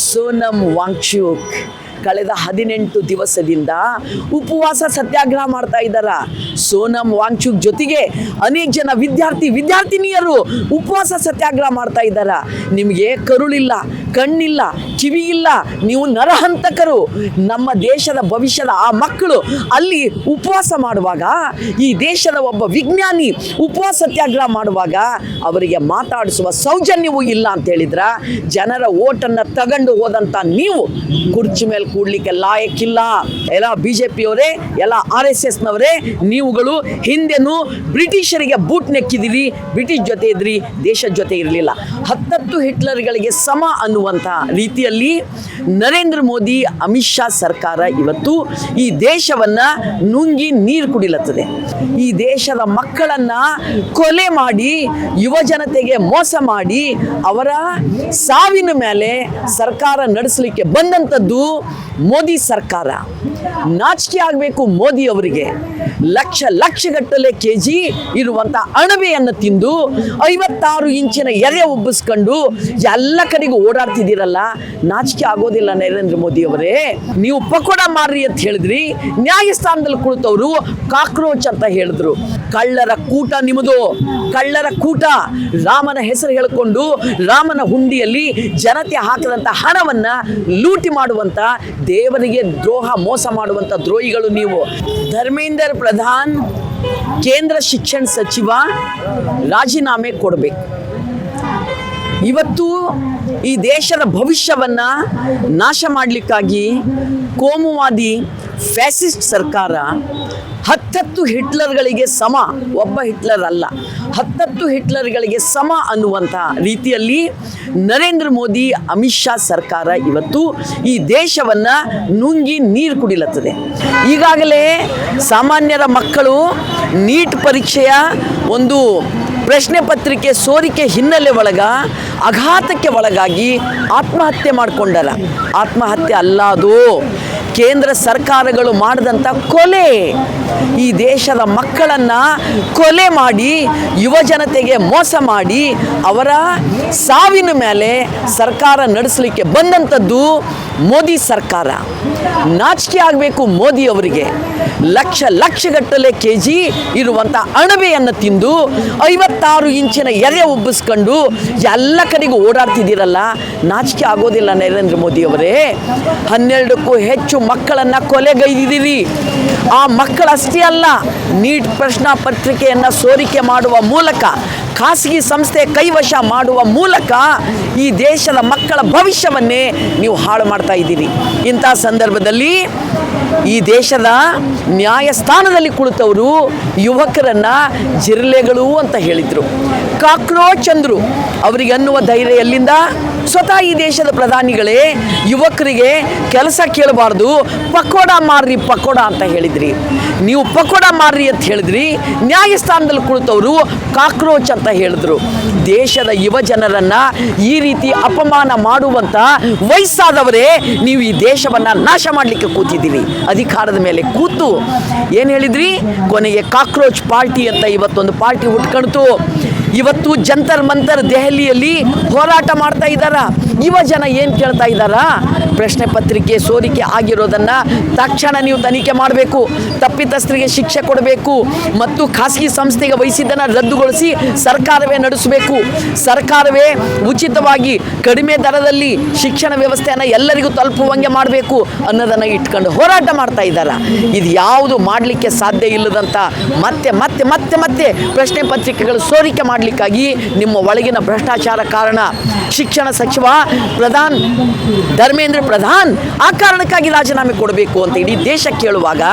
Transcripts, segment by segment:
ಸೋನಮ್ ವಾಂಗ್ಚುಕ್ ಕಳೆದ 18 ದಿವಸದಿಂದ ಉಪವಾಸ ಸತ್ಯಾಗ್ರಹ ಮಾಡ್ತಾ ಇದ್ದಾರ. ಸೋನಮ್ ವಾಂಗ್ಚುಕ್ ಜೊತೆಗೆ ಅನೇಕ ಜನ ವಿದ್ಯಾರ್ಥಿನಿಯರು ಉಪವಾಸ ಸತ್ಯಾಗ್ರಹ ಮಾಡ್ತಾ ಇದ್ದಾರ. ನಿಮಗೆ ಕರುಳಿಲ್ಲ, ಕಣ್ಣಿಲ್ಲ, ಕಿವಿ ಇಲ್ಲ, ನೀವು ನರಹಂತಕರು. ನಮ್ಮ ದೇಶದ ಭವಿಷ್ಯದ ಆ ಮಕ್ಕಳು ಅಲ್ಲಿ ಉಪವಾಸ ಮಾಡುವಾಗ, ಈ ದೇಶದ ಒಬ್ಬ ವಿಜ್ಞಾನಿ ಉಪವಾಸ ಸತ್ಯಾಗ್ರಹ ಮಾಡುವಾಗ ಅವರಿಗೆ ಮಾತಾಡಿಸುವ ಸೌಜನ್ಯವೂ ಇಲ್ಲ ಅಂತ ಹೇಳಿದ್ರ, ಜನರ ಓಟನ್ನು ತಗೊಂಡು ಹೋದಂಥ ನೀವು ಕುರ್ಚಿ ಮೇಲೆ ಕೂಡ್ಲಿಕ್ಕೆ ಲಾಯಕ್ಕಿಲ್ಲ. ಎಲ್ಲ BJP-ಯವರೇ, ಎಲ್ಲ RSSನವರೇ, ನೀವುಗಳು ಹಿಂದೆನೂ ಬ್ರಿಟಿಷರಿಗೆ ಬೂಟ್ ನೆಕ್ಕಿದಿರಿ, ಬ್ರಿಟಿಷ್ ಜೊತೆ ಇದ್ರಿ, ದೇಶದ ಜೊತೆ ಇರಲಿಲ್ಲ. 10 ಹಿಟ್ಲರ್ಗಳಿಗೆ ಸಮ ಅನ್ನುವಂಥ ರೀತಿಯಲ್ಲಿ ನರೇಂದ್ರ ಮೋದಿ, ಅಮಿತ್ ಶಾ ಸರ್ಕಾರ ಇವತ್ತು ಈ ದೇಶವನ್ನು ನುಂಗಿ ನೀರು ಕುಡಿಲತ್ತದೆ. ಈ ದೇಶದ ಮಕ್ಕಳನ್ನು ಕೊಲೆ ಮಾಡಿ, ಯುವ ಜನತೆಗೆ ಮೋಸ ಮಾಡಿ, ಅವರ ಸಾವಿನ ಮೇಲೆ ಸರ್ಕಾರ ನಡೆಸಲಿಕ್ಕೆ ಬಂದಂಥದ್ದು ಮೋದಿ ಸರ್ಕಾರ. ನಾಚಿಕೆ ಆಗಬೇಕು ಮೋದಿ ಅವರಿಗೆ. ಲಕ್ಷಗಟ್ಟಲೆ KG ಇರುವಂಥ ಅಣಬೆಯನ್ನು ತಿಂದು 56 ಇಂಚಿನ ಎದೆ ಉಬ್ಬಿಸ್ಕೊಂಡು ಎಲ್ಲ ಕಡೆಗೂ ಓಡಾಡ್ತಿದ್ದೀರಲ್ಲ, ನಾಚಿಕೆ ಆಗೋದಿಲ್ಲ ನರೇಂದ್ರ ಮೋದಿ ಅವರೇ? ನೀವು ಪಕೋಡ ಮಾರ್ರಿ ಅಂತ ಹೇಳಿದ್ರಿ, ನ್ಯಾಯಸ್ಥಾನದಲ್ಲಿ ಕುಳಿತವರು ಕಾಕ್ರೋಚ್ ಅಂತ ಹೇಳಿದ್ರು. ಕಳ್ಳರ ಕೂಟ ನಿಮ್ಮದು, ಕಳ್ಳರ ಕೂಟ. ರಾಮನ ಹೆಸರು ಹೇಳಿಕೊಂಡು ರಾಮನ ಹುಂಡಿಯಲ್ಲಿ ಜನತೆ ಹಾಕಿದಂಥ ಹಣವನ್ನು ಲೂಟಿ ಮಾಡುವಂಥ, ದೇವರಿಗೆ ದ್ರೋಹ ಮೋಸ ಮಾಡುವಂಥ ದ್ರೋಹಿಗಳು ನೀವು. ಧರ್ಮೇಂದ್ರ ಪ್ರಧಾನ್ ಕೇಂದ್ರ ಶಿಕ್ಷಣ ಸಚಿವ ರಾಜೀನಾಮೆ ಕೊಡಬೇಕು. ಇವತ್ತು ಈ ದೇಶದ ಭವಿಷ್ಯವನ್ನು ನಾಶ ಮಾಡಲಿಕ್ಕಾಗಿ ಕೋಮುವಾದಿ ಫ್ಯಾಸಿಸ್ಟ್ ಸರ್ಕಾರ 10 ಹಿಟ್ಲರ್ಗಳಿಗೆ ಸಮ, ಒಬ್ಬ ಹಿಟ್ಲರ್ ಅಲ್ಲ, 10 ಹಿಟ್ಲರ್ಗಳಿಗೆ ಸಮ ಅನ್ನುವಂಥ ರೀತಿಯಲ್ಲಿ ನರೇಂದ್ರ ಮೋದಿ, ಅಮಿತ್ ಶಾ ಸರ್ಕಾರ ಇವತ್ತು ಈ ದೇಶವನ್ನು ನುಂಗಿ ನೀರು ಕುಡಿಲತ್ತದೆ. ಈಗಾಗಲೇ ಸಾಮಾನ್ಯರ ಮಕ್ಕಳು ನೀಟ್ ಪರೀಕ್ಷೆಯ ಒಂದು ಪ್ರಶ್ನೆ ಪತ್ರಿಕೆ ಸೋರಿಕೆ ಹಿನ್ನೆಲೆ ಆಘಾತಕ್ಕೆ ಒಳಗಾಗಿ ಆತ್ಮಹತ್ಯೆ ಮಾಡಿಕೊಂಡರ. ಆತ್ಮಹತ್ಯೆ ಅಲ್ಲ, ಅದು ಕೇಂದ್ರ ಸರ್ಕಾರಗಳು ಮಾಡಿದಂಥ ಕೊಲೆ. ಈ ದೇಶದ ಮಕ್ಕಳನ್ನು ಕೊಲೆ ಮಾಡಿ, ಯುವ ಜನತೆಗೆ ಮೋಸ ಮಾಡಿ, ಅವರ ಸಾವಿನ ಮೇಲೆ ಸರ್ಕಾರ ನಡೆಸಲಿಕ್ಕೆ ಬಂದಂಥದ್ದು ಮೋದಿ ಸರ್ಕಾರ. ನಾಚಿಕೆ ಆಗಬೇಕು ಮೋದಿ ಅವರಿಗೆ. ಲಕ್ಷಗಟ್ಟಲೆ KG ಇರುವಂಥ ಅಣಬೆಯನ್ನು ತಿಂದು 56 ಇಂಚಿನ ಎದೆ ಉಬ್ಬಿಸ್ಕೊಂಡು ಎಲ್ಲ ಕಡೆಗೂ ಓಡಾಡ್ತಿದ್ದೀರಲ್ಲ, ನಾಚಿಕೆ ಆಗೋದಿಲ್ಲ ನರೇಂದ್ರ ಮೋದಿ ಅವರೇ? 12ಕ್ಕೂ ಹೆಚ್ಚು ಮಕ್ಕಳನ್ನು ಕೊಲೆಗೈದಿದ್ದೀರಿ. ಆ ಮಕ್ಕಳಷ್ಟೇ ಅಲ್ಲ, ನೀಟ್ ಪ್ರಶ್ನಾ ಪತ್ರಿಕೆಯನ್ನು ಸೋರಿಕೆ ಮಾಡುವ ಮೂಲಕ, ಖಾಸಗಿ ಸಂಸ್ಥೆ ಕೈವಶ ಮಾಡುವ ಮೂಲಕ ಈ ದೇಶದ ಮಕ್ಕಳ ಭವಿಷ್ಯವನ್ನೇ ನೀವು ಹಾಳು ಮಾಡ್ತಾ ಇದ್ದೀರಿ. ಇಂಥ ಸಂದರ್ಭದಲ್ಲಿ ಈ ದೇಶದ ನ್ಯಾಯಸ್ಥಾನದಲ್ಲಿ ಕುಳಿತವರು ಯುವಕರನ್ನು ಜಿರಳೆಗಳು ಅಂತ ಹೇಳಿದರು, ಕಾಕ್ರೋಚ್ ಅಂದರು. ಅವರಿಗೆ ಅನ್ನುವ ಧೈರ್ಯ ಎಲ್ಲಿಂದ? ಸ್ವತಃ ಈ ದೇಶದ ಪ್ರಧಾನಿಗಳೇ ಯುವಕರಿಗೆ ಕೆಲಸ ಕೇಳಬಾರ್ದು, ಪಕೋಡ ಮಾರ್ರಿ ಪಕೋಡ ಅಂತ ಹೇಳಿದ್ರಿ. ನೀವು ಪಕೋಡ ಮಾರ್ರಿ ಅಂತ ಹೇಳಿದ್ರಿ, ನ್ಯಾಯಸ್ಥಾನದಲ್ಲಿ ಕುಳಿತವರು ಕಾಕ್ರೋಚ್ ಅಂತ ಹೇಳಿದ್ರು. ದೇಶದ ಯುವ ಜನರನ್ನು ಈ ರೀತಿ ಅಪಮಾನ ಮಾಡುವಂಥ ವಯಸ್ಸಾದವರೇ ನೀವು ಈ ದೇಶವನ್ನು ನಾಶ ಮಾಡಲಿಕ್ಕೆ ಕೂತಿದ್ದೀರಿ. ಅಧಿಕಾರದ ಮೇಲೆ ಕೂತು ಏನು ಹೇಳಿದ್ರಿ? ಕೊನೆಗೆ ಕಾಕ್ರೋಚ್ ಪಾರ್ಟಿ ಅಂತ ಇವತ್ತೊಂದು ಪಾರ್ಟಿ ಹುಟ್ಕೊಳ್ತು. ಇವತ್ತು ಜಂತರ್ ಮಂತರ್ ದೆಹಲಿಯಲ್ಲಿ ಹೋರಾಟ ಮಾಡ್ತಾ ಇದ್ದಾರ. ಯುವ ಜನ ಏನು ಕೇಳ್ತಾ ಇದ್ದಾರ? ಪ್ರಶ್ನೆ ಪತ್ರಿಕೆ ಸೋರಿಕೆ ಆಗಿರೋದನ್ನು ತಕ್ಷಣ ನೀವು ತನಿಖೆ ಮಾಡಬೇಕು, ತಪ್ಪಿತಸ್ಥರಿಗೆ ಶಿಕ್ಷೆ ಕೊಡಬೇಕು, ಮತ್ತು ಖಾಸಗಿ ಸಂಸ್ಥೆಗೆ ವಹಿಸಿದ್ದನ್ನು ರದ್ದುಗೊಳಿಸಿ ಸರ್ಕಾರವೇ ನಡೆಸಬೇಕು, ಸರ್ಕಾರವೇ ಉಚಿತವಾಗಿ ಕಡಿಮೆ ದರದಲ್ಲಿ ಶಿಕ್ಷಣ ವ್ಯವಸ್ಥೆಯನ್ನು ಎಲ್ಲರಿಗೂ ತಲುಪುವಂಗೆ ಮಾಡಬೇಕು ಅನ್ನೋದನ್ನು ಇಟ್ಕೊಂಡು ಹೋರಾಟ ಮಾಡ್ತಾ ಇದ್ದಾರೆ. ಇದು ಯಾವುದು ಮಾಡಲಿಕ್ಕೆ ಸಾಧ್ಯ ಇಲ್ಲದಂಥ ಮತ್ತೆ ಮತ್ತೆ ಮತ್ತೆ ಮತ್ತೆ ಪ್ರಶ್ನೆ ಪತ್ರಿಕೆಗಳು ಸೋರಿಕೆ ಮಾಡಲಿಕ್ಕಾಗಿ ನಿಮ್ಮ ಒಳಗಿನ ಭ್ರಷ್ಟಾಚಾರ ಕಾರಣ. ಶಿಕ್ಷಣ ಸಚಿವ ಧರ್ಮೇಂದ್ರ ಪ್ರಧಾನ್ ಆ ಕಾರಣಕ್ಕಾಗಿ ರಾಜೀನಾಮೆ ಕೊಡಬೇಕು ಅಂತ ಇಡೀ ದೇಶ ಕೇಳುವಾಗ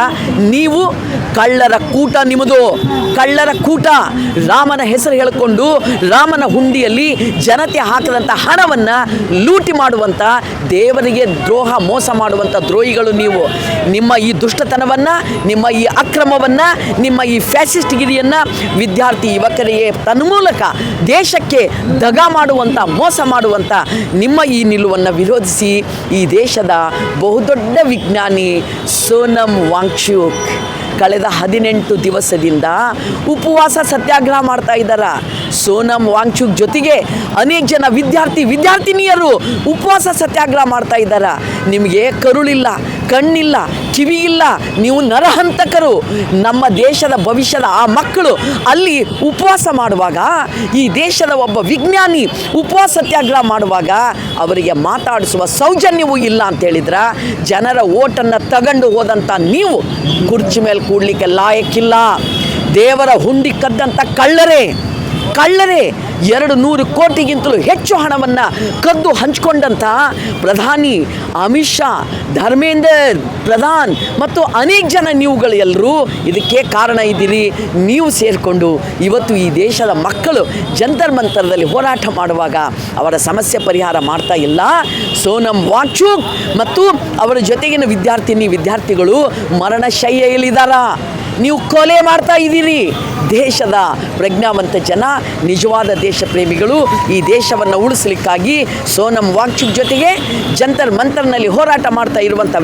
ನೀವು ಕಳ್ಳರ ಕೂಟ ನಿಮ್ಮದು, ಕಳ್ಳರ ಕೂಟ. ರಾಮನ ಹೆಸರು ಹೇಳಿಕೊಂಡು ರಾಮನ ಹುಂಡಿಯಲ್ಲಿ ಜನತೆ ಹಾಕಿದಂಥ ಹಣವನ್ನು ಲೂಟಿ ಮಾಡುವಂಥ, ದೇವರಿಗೆ ದ್ರೋಹ ಮೋಸ ಮಾಡುವಂಥ ದ್ರೋಹಿಗಳು ನೀವು. ನಿಮ್ಮ ಈ ದುಷ್ಟತನವನ್ನು, ನಿಮ್ಮ ಈ ಅಕ್ರಮವನ್ನು, ನಿಮ್ಮ ಈ ಫ್ಯಾಸಿಸ್ಟ್ಗಿರಿಯನ್ನು ವಿದ್ಯಾರ್ಥಿ ಯುವಕರಿಗೆ ತನ್ಮೂಲಕ ದೇಶಕ್ಕೆ ದಗ ಮಾಡುವಂಥ, ಮೋಸ ಮಾಡುವಂಥ ನಿಮ್ಮ ಈ ನಿಲುವನ್ನು ವಿರೋಧಿಸಿ ಈ ದೇಶದ ಬಹುದೊಡ್ಡ ವಿಜ್ಞಾನಿ ಸೋನಮ್ ವಾಂಗ್ಚುಕ್ ಕಳೆದ 18 ದಿವಸದಿಂದ ಉಪವಾಸ ಸತ್ಯಾಗ್ರಹ ಮಾಡ್ತಾ ಇದ್ದಾರೆ. ಸೋನಮ್ ವಾಂಗ್ಚುಕ್ ಜೊತೆಗೆ ಅನೇಕ ಜನ ವಿದ್ಯಾರ್ಥಿನಿಯರು ಉಪವಾಸ ಸತ್ಯಾಗ್ರಹ ಮಾಡ್ತಾ ಇದ್ದಾರೆ. ನಿಮಗೆ ಕರುಳಿಲ್ಲ, ಕಣ್ಣಿಲ್ಲ, ಕಿವಿ ಇಲ್ಲ, ನೀವು ನರಹಂತಕರು. ನಮ್ಮ ದೇಶದ ಭವಿಷ್ಯದ ಆ ಮಕ್ಕಳು ಅಲ್ಲಿ ಉಪವಾಸ ಮಾಡುವಾಗ, ಈ ದೇಶದ ಒಬ್ಬ ವಿಜ್ಞಾನಿ ಉಪವಾಸ ಸತ್ಯಾಗ್ರಹ ಮಾಡುವಾಗ ಅವರಿಗೆ ಮಾತಾಡಿಸುವ ಸೌಜನ್ಯವೂ ಇಲ್ಲ ಅಂತ ಹೇಳಿದ್ರೆ, ಜನರ ಓಟನ್ನು ತಗೊಂಡು ಹೋದಂಥ ನೀವು ಕುರ್ಚಿ ಮೇಲೆ ಕೂಡಲಿಕ್ಕೆ ಲಾಯಕ್ಕಿಲ್ಲ. ದೇವರ ಹುಂಡಿ ಕದ್ದಂಥ ಕಳ್ಳರೇ 200 ಕೋಟಿಗಿಂತಲೂ ಹೆಚ್ಚು ಹಣವನ್ನು ಕದ್ದು ಹಂಚಿಕೊಂಡಂಥ ಪ್ರಧಾನಿ ಅಮಿತ್ ಶಾ, ಧರ್ಮೇಂದ್ರ ಪ್ರಧಾನ್ ಮತ್ತು ಅನೇಕ ಜನ ನೀವುಗಳು ಎಲ್ಲರೂ ಇದಕ್ಕೆ ಕಾರಣ ಇದ್ದೀರಿ. ನೀವು ಸೇರಿಕೊಂಡು ಇವತ್ತು ಈ ದೇಶದ ಮಕ್ಕಳು ಜಂತರ್ ಮಂತರದಲ್ಲಿ ಹೋರಾಟ ಮಾಡುವಾಗ ಅವರ ಸಮಸ್ಯೆ ಪರಿಹಾರ ಮಾಡ್ತಾ ಇಲ್ಲ. ಸೋನಮ್ ವಾಂಗ್ಚುಕ್ ಮತ್ತು ಅವರ ಜೊತೆಗಿನ ವಿದ್ಯಾರ್ಥಿಗಳು ಮರಣಶಯ್ಯೆಯಲ್ಲಿದ್ದಾರೆ. ನೀವು ಕೊಲೆ ಮಾಡ್ತಾ ಇದ್ದೀರಿ. ದೇಶದ ಪ್ರಜ್ಞಾವಂತ ಜನ, ನಿಜವಾದ ದೇಶ ಪ್ರೇಮಿಗಳು ಈ ದೇಶವನ್ನು ಉಳಿಸಲಿಕ್ಕಾಗಿ ಸೋನಮ್ ವಾಂಗ್ಚುಕ್ ಜೊತೆಗೆ ಜಂತರ್ ಮಂತರ್ನಲ್ಲಿ ಹೋರಾಟ ಮಾಡ್ತಾ ಇರುವಂಥ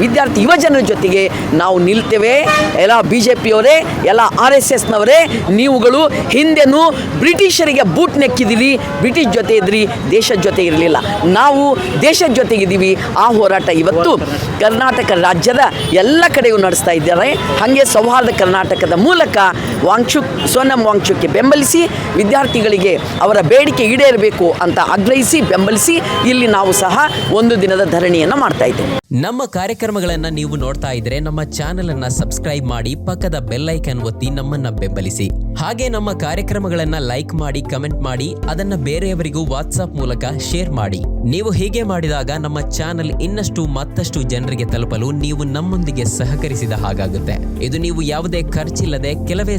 ಯುವಜನರ ಜೊತೆಗೆ ನಾವು ನಿಲ್ತೇವೆ. ಎಲ್ಲ BJPಯವರೇ, ಎಲ್ಲ RSSನವರೇ, ನೀವುಗಳು ಹಿಂದೆನೂ ಬ್ರಿಟಿಷರಿಗೆ ಬೂಟ್ ನೆಕ್ಕಿದ್ದೀರಿ, ಬ್ರಿಟಿಷ್ ಜೊತೆ ಇದ್ರಿ, ದೇಶದ ಜೊತೆ ಇರಲಿಲ್ಲ. ನಾವು ದೇಶದ ಜೊತೆಗಿದ್ದೀವಿ. ಆ ಹೋರಾಟ ಇವತ್ತು ಕರ್ನಾಟಕ ರಾಜ್ಯದ ಎಲ್ಲ ಕಡೆಯೂ ನಡೆಸ್ತಾ ಇದ್ದಾರೆ. ಹಾಗೆ ಸೌಹಾರ್ದ ಕರ್ನಾಟಕದ ಮೂಲಕ ಸೋನಮ್ ವಾಂಗ್ಚುಕ್ಗೆ ಬೆಂಬಲಿಸಿ, ವಿದ್ಯಾರ್ಥಿಗಳಿಗೆ ಅವರ ಬೇಡಿಕೆ ಈಡೇರಬೇಕು ಅಂತ ಆಗ್ರಹಿಸಿ ಬೆಂಬಲಿಸಿ ಇಲ್ಲಿ ನಾವು ಸಹ ಒಂದು ದಿನದ ಧರಣಿಯನ್ನು ಮಾಡ್ತಾ ಇದ್ದೇವೆ. ನಮ್ಮ ಕಾರ್ಯಕ್ರಮಗಳನ್ನು ನೀವು ನೋಡ್ತಾ ಇದ್ರೆ ನಮ್ಮ ಚಾನೆಲ್ ಅನ್ನ ಸಬ್ಸ್ಕ್ರೈಬ್ ಮಾಡಿ, ಪಕ್ಕದ ಬೆಲ್ ಐಕನ್ ಒತ್ತಿ ನಮ್ಮನ್ನ ಬೆಂಬಲಿಸಿ. ಹಾಗೆ ನಮ್ಮ ಕಾರ್ಯಕ್ರಮಗಳನ್ನ ಲೈಕ್ ಮಾಡಿ, ಕಮೆಂಟ್ ಮಾಡಿ, ಅದನ್ನ ಬೇರೆಯವರಿಗೂ ವಾಟ್ಸ್ಆಪ್ ಮೂಲಕ ಶೇರ್ ಮಾಡಿ. ನೀವು ಹೀಗೆ ಮಾಡಿದಾಗ ನಮ್ಮ ಚಾನೆಲ್ ಮತ್ತಷ್ಟು ಜನರಿಗೆ ತಲುಪಲು ನೀವು ನಮ್ಮೊಂದಿಗೆ ಸಹಕರಿಸಿದ ಹಾಗಾಗುತ್ತೆ. ಇದು ನೀವು ಯಾವುದೇ ಖರ್ಚಿಲ್ಲದೆ ಕೆಲವೇ